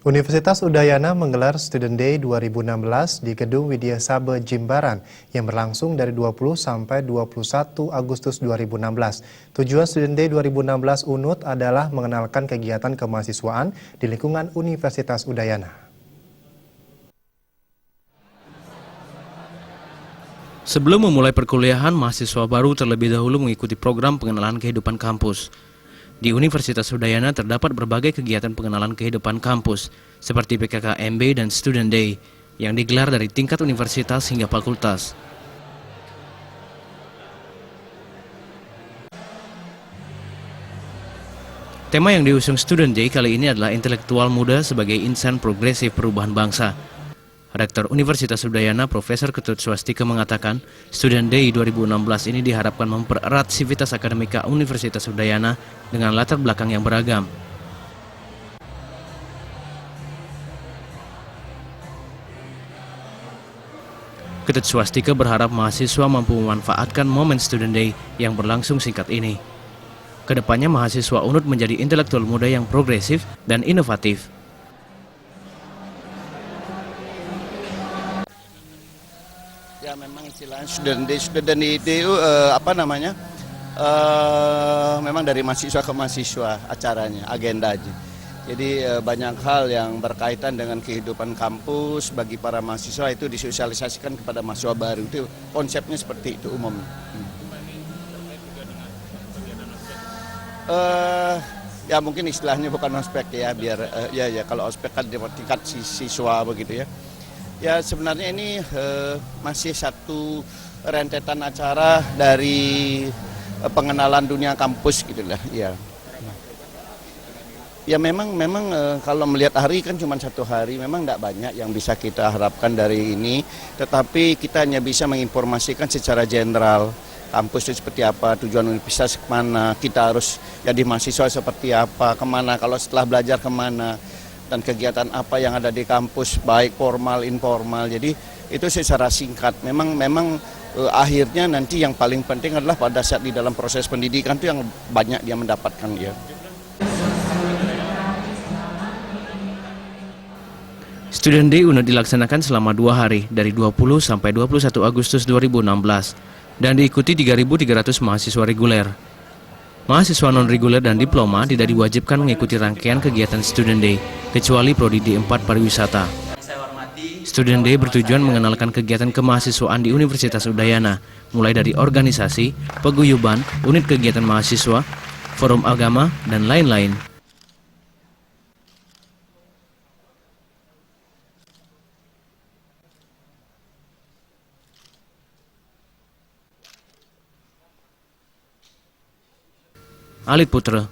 Universitas Udayana menggelar Student Day 2016 di Gedung Widya Sabe Jimbaran yang berlangsung dari 20 sampai 21 Agustus 2016. Tujuan Student Day 2016 UNUD adalah mengenalkan kegiatan kemahasiswaan di lingkungan Universitas Udayana. Sebelum memulai perkuliahan, mahasiswa baru terlebih dahulu mengikuti program pengenalan kehidupan kampus. Di Universitas Udayana terdapat berbagai kegiatan pengenalan kehidupan kampus, seperti PKKMB dan Student Day, yang digelar dari tingkat universitas hingga fakultas. Tema yang diusung Student Day kali ini adalah intelektual muda sebagai insan progresif perubahan bangsa. Rektor Universitas Udayana, Profesor Ketut Swastika mengatakan, Student Day 2016 ini diharapkan mempererat sivitas akademika Universitas Udayana dengan latar belakang yang beragam. Ketut Swastika berharap mahasiswa mampu memanfaatkan momen Student Day yang berlangsung singkat ini. Kedepannya mahasiswa UNUD menjadi intelektual muda yang progresif dan inovatif. Ya memang istilahnya student day itu memang dari mahasiswa ke mahasiswa acaranya, agendanya. Jadi banyak hal yang berkaitan dengan kehidupan kampus bagi para mahasiswa itu disosialisasikan kepada mahasiswa baru. Itu konsepnya seperti itu umumnya. Ya mungkin istilahnya bukan ospek ya, biar ya kalau ospek kan di tingkat siswa begitu ya. Ya sebenarnya ini masih satu rentetan acara dari pengenalan dunia kampus gitulah ya. Ya memang kalau melihat hari kan cuma satu hari, memang tidak banyak yang bisa kita harapkan dari ini, tetapi kita hanya bisa menginformasikan secara general kampus itu seperti apa, tujuan universitas kemana, kita harus jadi mahasiswa seperti apa, kemana, kalau setelah belajar kemana, dan kegiatan apa yang ada di kampus, baik formal, informal. Jadi itu secara singkat. Memang akhirnya nanti yang paling penting adalah pada saat di dalam proses pendidikan itu yang banyak dia mendapatkan ya. Student Day UNUD dilaksanakan selama 2 hari, dari 20 sampai 21 Agustus 2016, dan diikuti 3.300 mahasiswa reguler. Mahasiswa non-reguler dan diploma tidak diwajibkan mengikuti rangkaian kegiatan Student Day, kecuali Prodi D4 Pariwisata. Student Day bertujuan mengenalkan kegiatan kemahasiswaan di Universitas Udayana, mulai dari organisasi, paguyuban, unit kegiatan mahasiswa, forum agama, dan lain-lain. Alit Putra,